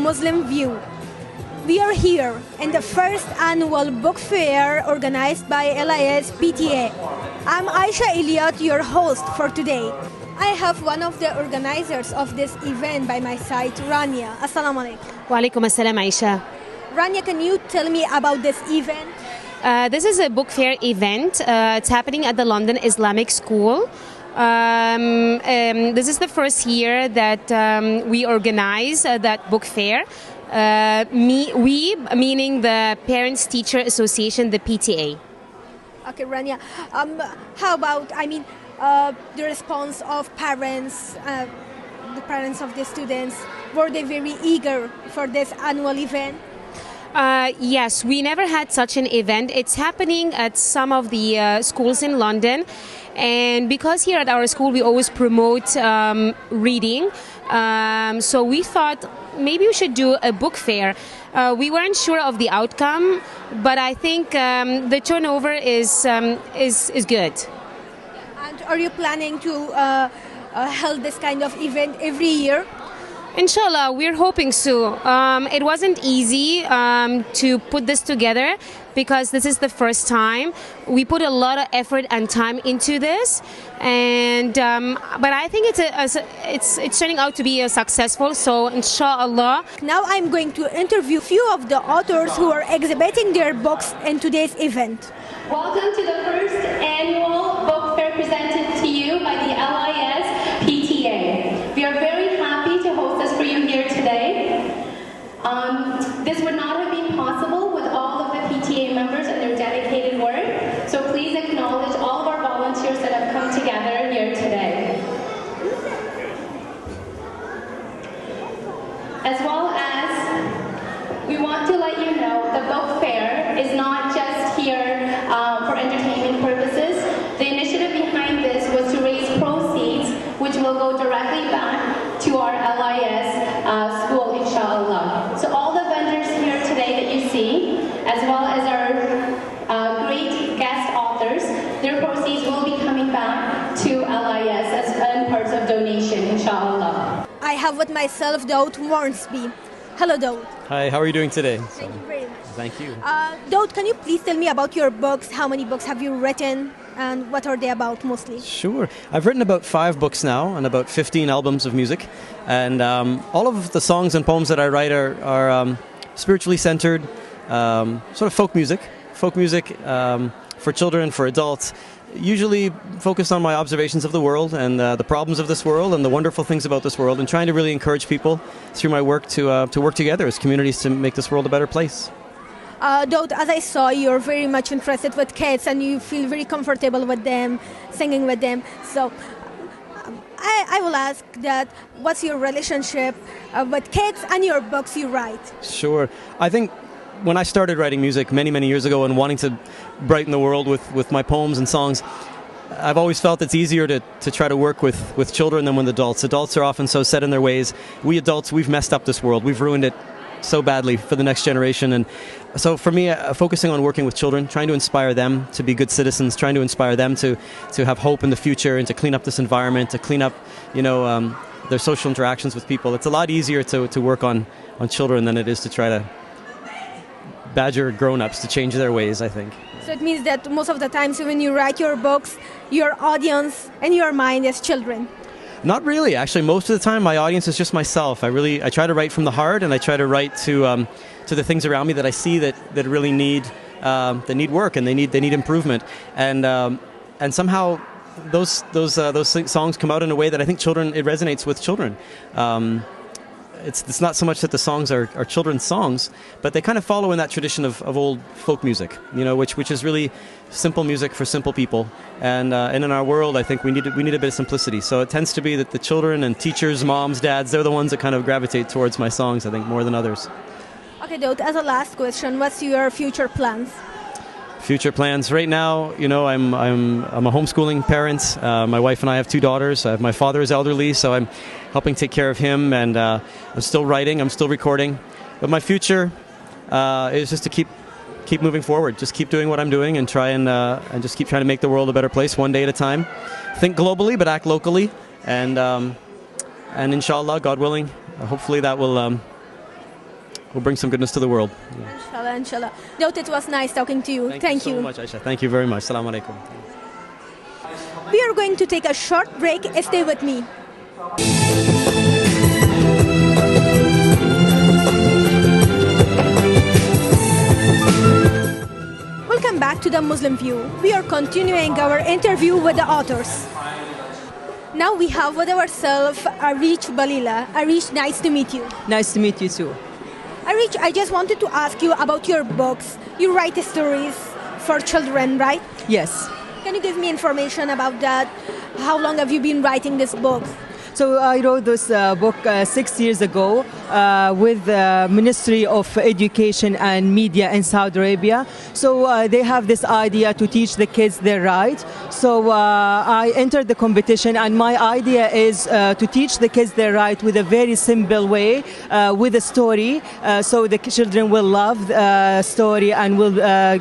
Muslim view. We are here in the first annual book fair organized by LIS PTA. I'm Aisha Elliott, your host for today. I have one of the organizers of this event by my side, Rania. Assalamu alaikum. Wa alaikum assalam, Aisha. Rania, can you tell me about this event? This is a book fair event. It's happening at the London Islamic School. This is the first year that we organize that book fair. We, meaning the Parents Teacher Association, the PTA. Okay, Rania. How about, the response of parents, the parents of the students? Were they very eager for this annual event? Yes, we never had such an event. It's happening at some of the schools in London. And because here at our school we always promote reading, so we thought maybe we should do a book fair. We weren't sure of the outcome, but I think the turnover is good. And are you planning to hold this kind of event every year? Inshallah, we're hoping so. It wasn't easy to put this together because this is the first time. We put a lot of effort and time into this, and but I think it's turning out to be successful. So inshallah. Now I'm going to interview a few of the authors who are exhibiting their books in today's event. Welcome to the first annual book fair presented to you by the LIS PTA. We are very happy to host this for you here today. This would not have been possible with all of the PTA members and their dedicated work, so please acknowledge all of our volunteers that have come together here today. As well as, we want to let you know the book fair is not just here for entertainment purposes. The initiative behind this was to raise proceeds which will go directly back to our LIS school, inshallah. So all the vendors here today that you see, as well as our great guest authors, their proceeds will be coming back to LIS as parts of donation, inshallah. I have with myself Dawud Wharnsby. Hello, Dawud. Hi, how are you doing today? Thank you very much. Thank you. Dawud, can you please tell me about your books? How many books have you written? And what are they about mostly? Sure. I've written about 5 books now and about 15 albums of music. And all of the songs and poems that I write are spiritually centered, sort of folk music. Folk music for children, for adults. Usually focused on my observations of the world and the problems of this world and the wonderful things about this world, and trying to really encourage people through my work to work together as communities to make this world a better place. Dawud, as I saw, you're very much interested with kids and you feel very comfortable with them, singing with them. So I will ask that, what's your relationship with kids and your books you write? Sure. I think when I started writing music many, many years ago and wanting to brighten the world with my poems and songs, I've always felt it's easier to try to work with children than with adults. Adults are often so set in their ways. We adults, we've messed up this world. We've ruined it so badly for the next generation. And so for me, focusing on working with children, trying to inspire them to be good citizens, trying to inspire them to have hope in the future and to clean up this environment, to clean up, their social interactions with people. It's a lot easier to work on children than it is to try to badger grown-ups to change their ways, I think. So it means that most of the times when you write your books, your audience and your mind is children. Not really. Actually, most of the time my audience is just myself. I try to write from the heart, and I try to write to the things around me that I see that really need work and they need improvement. And somehow those songs come out in a way that I think it resonates with children. It's not so much that the songs are children's songs, but they kind of follow in that tradition of old folk music, which is really simple music for simple people. And in our world, I think we need a bit of simplicity. So it tends to be that the children and teachers, moms, dads, they're the ones that kind of gravitate towards my songs, I think, more than others. Okay, Dawud, as a last question, what's your future plans? Future plans. Right now, I'm a homeschooling parent. My wife and I have 2 daughters. My father is elderly, so I'm helping take care of him, and I'm still writing, I'm still recording. But my future is just to keep moving forward, just keep doing what I'm doing, and try and just keep trying to make the world a better place one day at a time. Think globally, but act locally, and inshallah, God willing, hopefully that will we'll bring some goodness to the world. Inshallah, inshallah. Dawud, it was nice talking to you. Thank you so much, Aisha. Thank you very much. Assalamu alaikum. We are going to take a short break. Stay with me. Welcome back to the Muslim View. We are continuing our interview with the authors. Now we have with ourselves Arish Balila. Arish, nice to meet you. Nice to meet you too. Arish, I just wanted to ask you about your books. You write stories for children, right? Yes. Can you give me information about that? How long have you been writing this book? So I wrote this book 6 years ago with the Ministry of Education and Media in Saudi Arabia. So they have this idea to teach the kids their right. So I entered the competition, and my idea is to teach the kids their right with a very simple way, with a story, so the children will love the story and will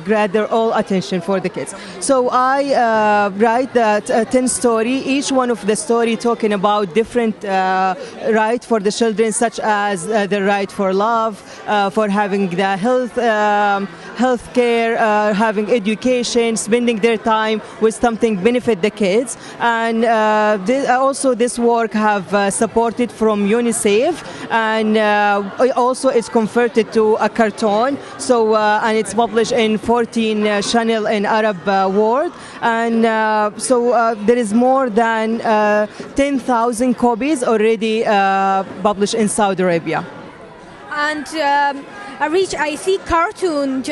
grab their all attention for the kids. So I write that 10 story, each one of the story talking about different right for the children, such as the right for love, for having the health care, having education, spending their time with something benefit the kids. And also this work have supported from UNICEF, and also it's converted to a cartoon. So and it's published in 14 channel in Arab world, and so there is more than 10,000 copies already published in Saudi Arabia. And Arish, I see cartoon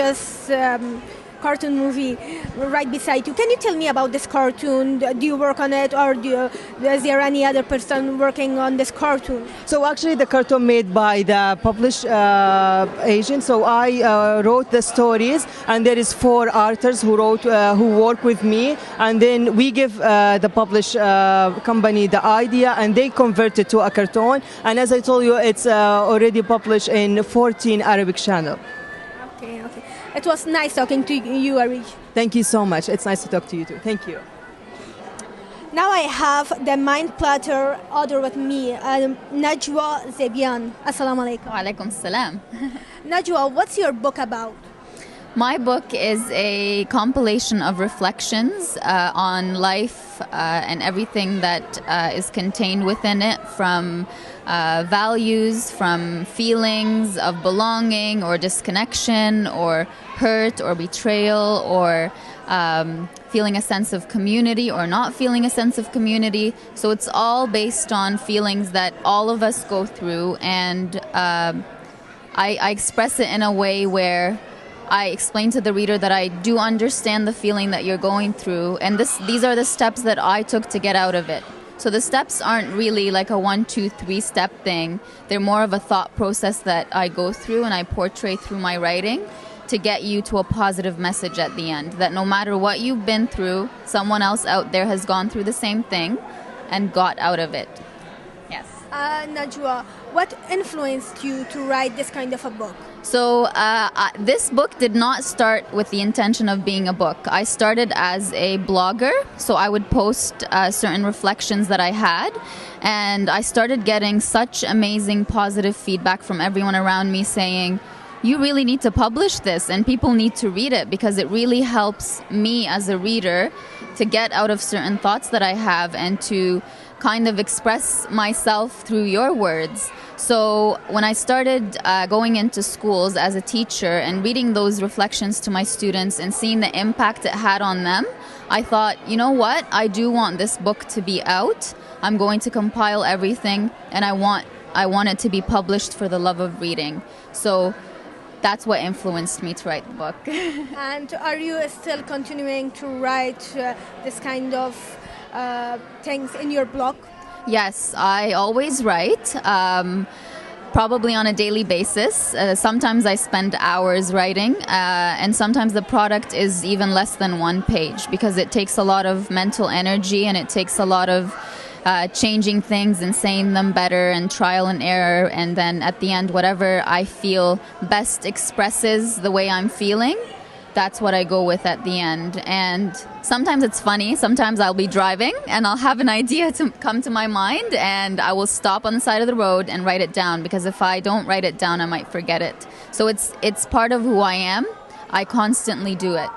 cartoon movie right beside you. Can you tell me about this cartoon? Do you work on it, or is there any other person working on this cartoon? So actually the cartoon made by the published agent. So I wrote the stories, and there is 4 artists who work with me, and then we give the published company the idea, and they convert it to a cartoon. And as I told you, it's already published in 14 Arabic channel. Okay. It was nice talking to you, Arish. Thank you so much. It's nice to talk to you too. Thank you. Now I have the Mind Platter author with me, Najwa Zebian. Assalamu alaikum. Wa alaikum salam. Najwa, what's your book about? My book is a compilation of reflections on life and everything that is contained within it, from values, from feelings of belonging or disconnection or hurt or betrayal, or feeling a sense of community or not feeling a sense of community. So it's all based on feelings that all of us go through, and I express it in a way where I explain to the reader that I do understand the feeling that you're going through, and these are the steps that I took to get out of it. So the steps aren't really like a 1, 2, 3 step thing. They're more of a thought process that I go through and I portray through my writing to get you to a positive message at the end, that no matter what you've been through, someone else out there has gone through the same thing and got out of it. Yes. Najwa, what influenced you to write this kind of a book? So this book did not start with the intention of being a book. I started as a blogger, so I would post certain reflections that I had, and I started getting such amazing positive feedback from everyone around me saying, you really need to publish this and people need to read it, because it really helps me as a reader to get out of certain thoughts that I have and to kind of express myself through your words. So when I started going into schools as a teacher and reading those reflections to my students and seeing the impact it had on them, I thought, you know what, I do want this book to be out. I'm going to compile everything, and I want it to be published for the love of reading. So that's what influenced me to write the book. And are you still continuing to write this kind of things in your blog? Yes, I always write, probably on a daily basis. Sometimes I spend hours writing, and sometimes the product is even less than 1 page, because it takes a lot of mental energy and it takes a lot of changing things and saying them better and trial and error, and then at the end whatever I feel best expresses the way I'm feeling, that's what I go with at the end. And sometimes it's funny. Sometimes I'll be driving and I'll have an idea to come to my mind, and I will stop on the side of the road and write it down, because if I don't write it down, I might forget it. So it's part of who I am. I constantly do it.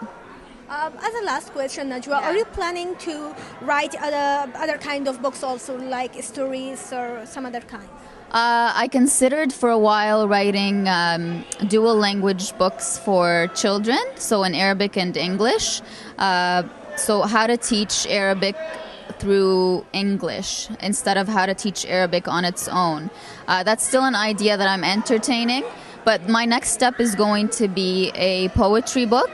As a last question, Najwa, are you planning to write other kind of books also, like stories or some other kind? I considered for a while writing dual language books for children, so in Arabic and English. So how to teach Arabic through English instead of how to teach Arabic on its own. That's still an idea that I'm entertaining. But my next step is going to be a poetry book,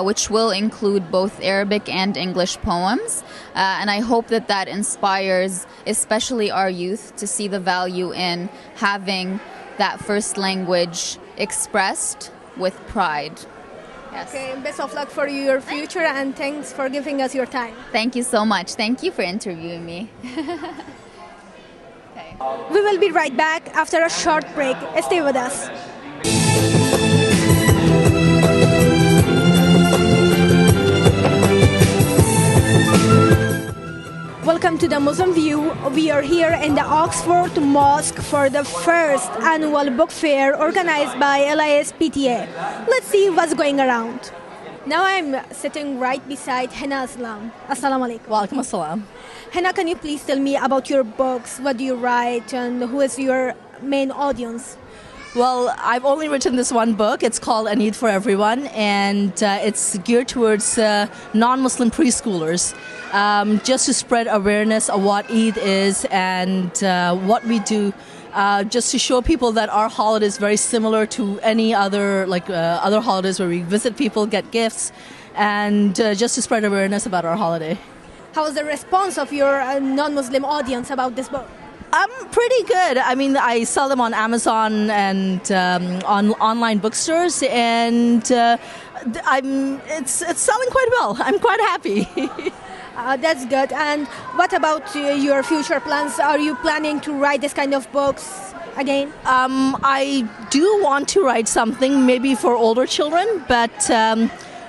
which will include both Arabic and English poems. And I hope that that inspires especially our youth to see the value in having that first language expressed with pride. Yes. Okay, best of luck for your future, and thanks for giving us your time. Thank you so much. Thank you for interviewing me. Okay. We will be right back after a short break. Stay with us. Welcome to the Muslim View. We are here in the Oxford Mosque for the first annual book fair organized by LIS-PTA. Let's see what's going around. Now I'm sitting right beside Hanah Aslam. Assalamu alaikum. Wa alaikum assalam. Hanah, can you please tell me about your books? What do you write and who is your main audience? Well, I've only written this one book. It's called An Eid for Everyone, and it's geared towards non-Muslim preschoolers, just to spread awareness of what Eid is and what we do, just to show people that our holiday is very similar to any other, other holidays where we visit people, get gifts, and just to spread awareness about our holiday. How was the response of your non-Muslim audience about this book? Pretty good. I mean, I sell them on Amazon and on online bookstores, and it's selling quite well. I'm quite happy. That's good. And what about your future plans? Are you planning to write this kind of books again? I do want to write something maybe for older children, but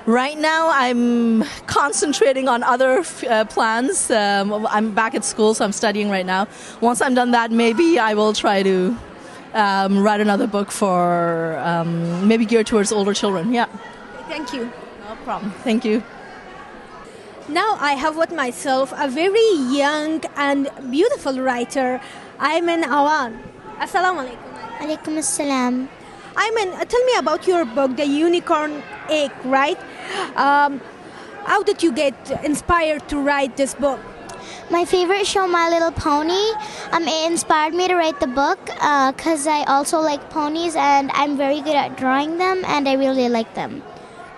right now I'm concentrating on other plans. I'm back at school, so I'm studying right now. Once I'm done that, maybe I will try to write another book for maybe geared towards older children. Yeah. Thank you. No problem. Thank you. Now I have with myself a very young and beautiful writer, Iman. Assalamu alaikum. Alaikum assalam. Iman, tell me about your book, The Unicorn Egg, right? How did you get inspired to write this book? My favorite show, My Little Pony, it inspired me to write the book because I also like ponies and I'm very good at drawing them and I really like them.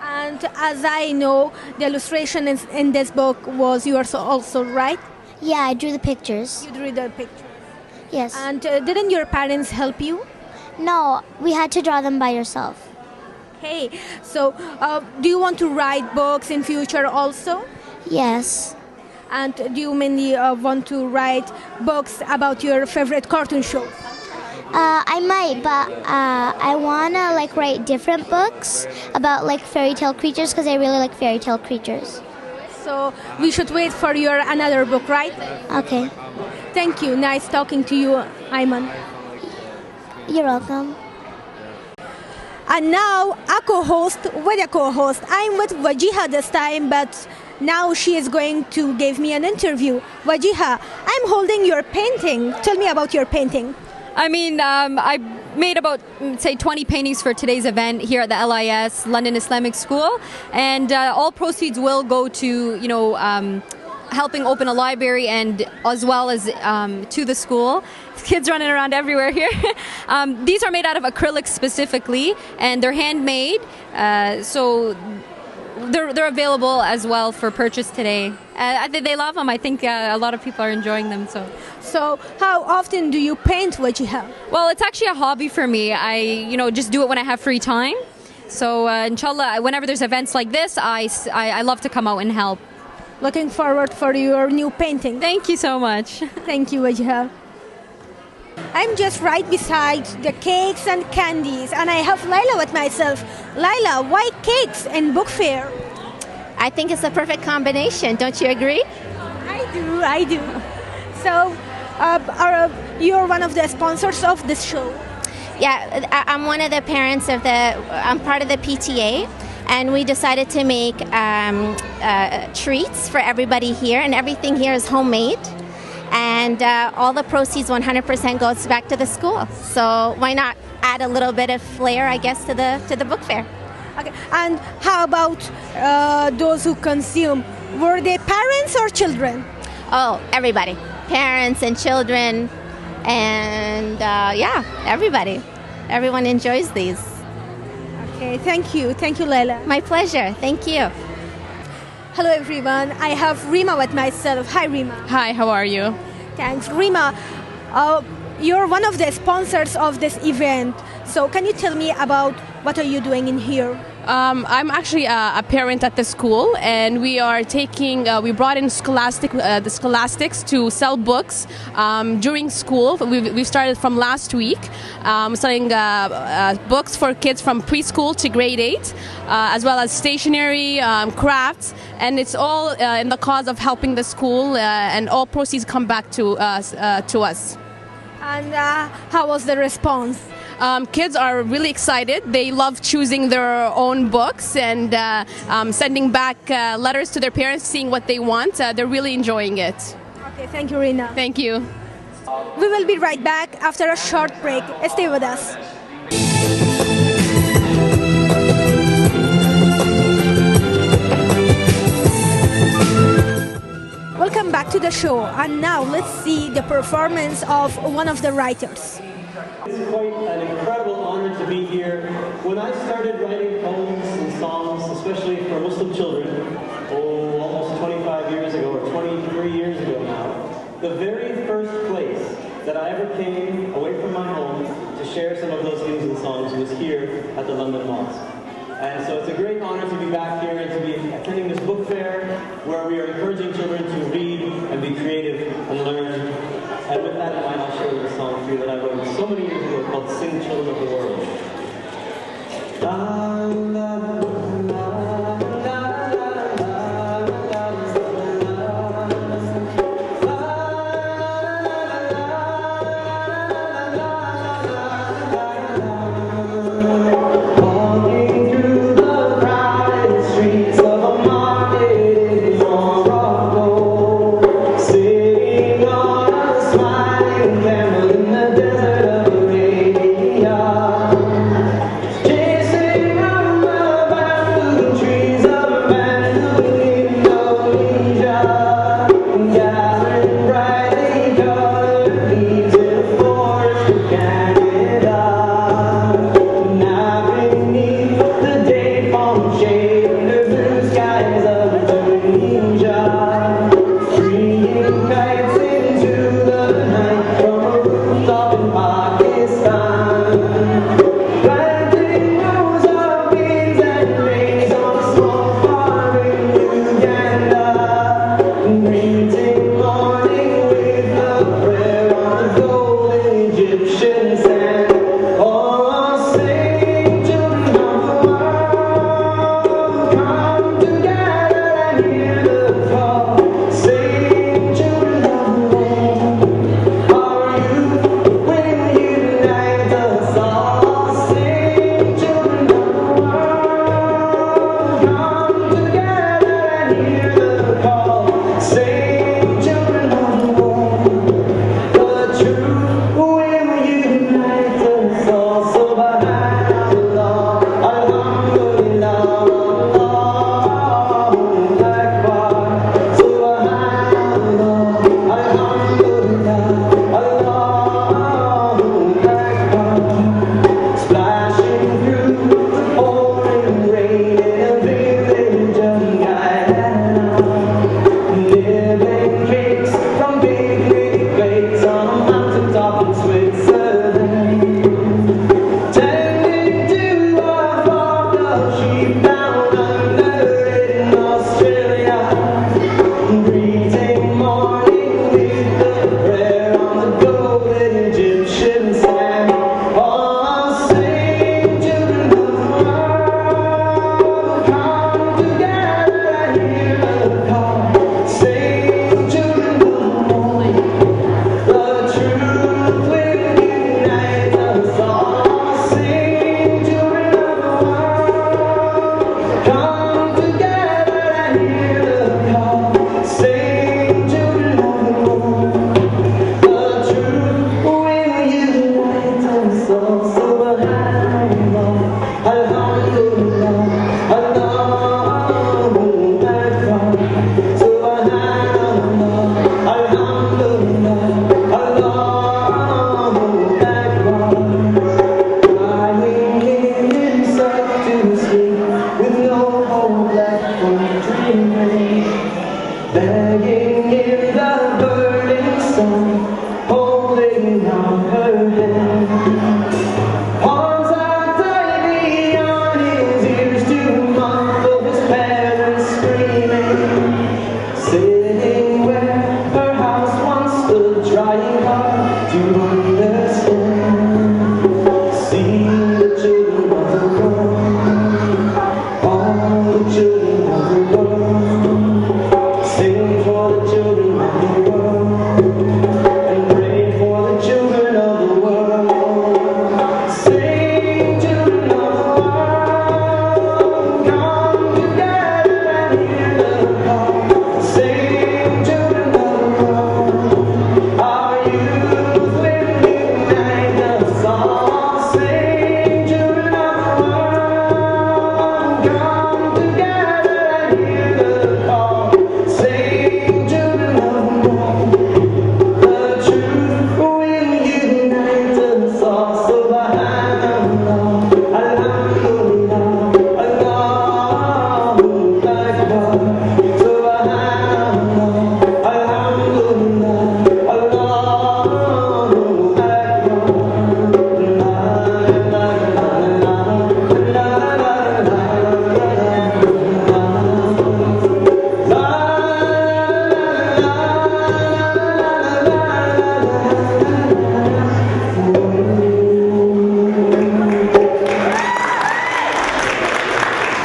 And as I know, the illustration in this book was yours also, right? Yeah, I drew the pictures. You drew the pictures. Yes. And didn't your parents help you? No, we had to draw them by yourself. Hey, so do you want to write books in future also? Yes. And do you mainly want to write books about your favorite cartoon shows? I might, but I want to write different books about fairy tale creatures because I really like fairy tale creatures. So we should wait for your another book, right? Okay. Thank you. Nice talking to you, Iman. You're welcome. And now a co-host with a co-host. I'm with Wajiha this time, but now she is going to give me an interview. Wajiha, I'm holding your painting. Tell me about your painting. I mean, I made about, say, 20 paintings for today's event here at the LIS, London Islamic School. And all proceeds will go to, helping open a library and as well as to the school. Kids running around everywhere here. These are made out of acrylics specifically, and they're handmade. So they're available as well for purchase today. They love them. I think a lot of people are enjoying them. So how often do you paint, Wajiha? Well, it's actually a hobby for me. I just do it when I have free time. So inshallah, whenever there's events like this, I love to come out and help. Looking forward for your new painting. Thank you so much. Thank you, Wajiha. I'm just right beside the cakes and candies, and I have Laila with myself. Laila, why cakes and book fair? I think it's a perfect combination. Don't you agree? I do. So, you're one of the sponsors of this show? Yeah, I'm one of the parents of I'm part of the PTA, and we decided to make treats for everybody here, and everything here is homemade. And all the proceeds, 100%, goes back to the school. So why not add a little bit of flair, I guess, to the book fair? Okay. And how about those who consume? Were they parents or children? Oh, everybody. Parents and children, and yeah, everybody. Everyone enjoys these. Okay, thank you, Laila. My pleasure. Thank you. Hello, everyone. I have Rima with myself. Hi, Rima. Hi, how are you? Thanks, Rima. You're one of the sponsors of this event. So, can you tell me about what are you doing in here? I'm actually a parent at the school, and we are we brought in the scholastics to sell books during school. We've started from last week, selling books for kids from preschool to grade 8, as well as stationery, crafts, and it's all in the cause of helping the school, and all proceeds come back to us. And how was the response? Kids are really excited. They love choosing their own books and sending back letters to their parents, seeing what they want. They're really enjoying it. Okay, thank you, Rina. Thank you. We will be right back after a short break. Stay with us. Welcome back to the show, and now let's see the performance of one of the writers. It's quite an incredible honor to be here. When I started writing poems and songs, especially for Muslim children, almost 25 years ago, or 23 years ago now, the very first place that I ever came away from my home to share some of those hymns and songs was here at the London Mosque. And so it's a great honor to be back here and to be attending this book fair where we are encouraging children to read and be creative and learn. And with that in mind, I'll share a song for you that I wrote so many years ago called Sing Children of the World.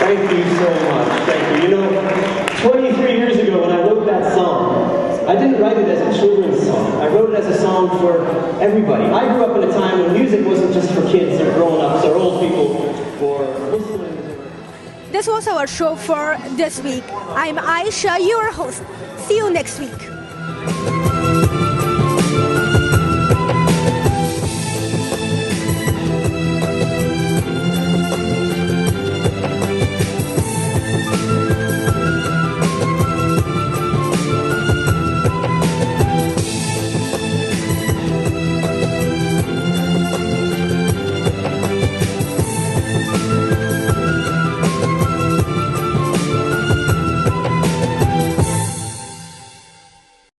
Thank you so much. Thank you. You know, 23 years ago when I wrote that song, I didn't write it as a children's song. I wrote it as a song for everybody. I grew up in a time when music wasn't just for kids or grown-ups or old people or Muslims. This was our show for this week. I'm Aisha, your host. See you next week.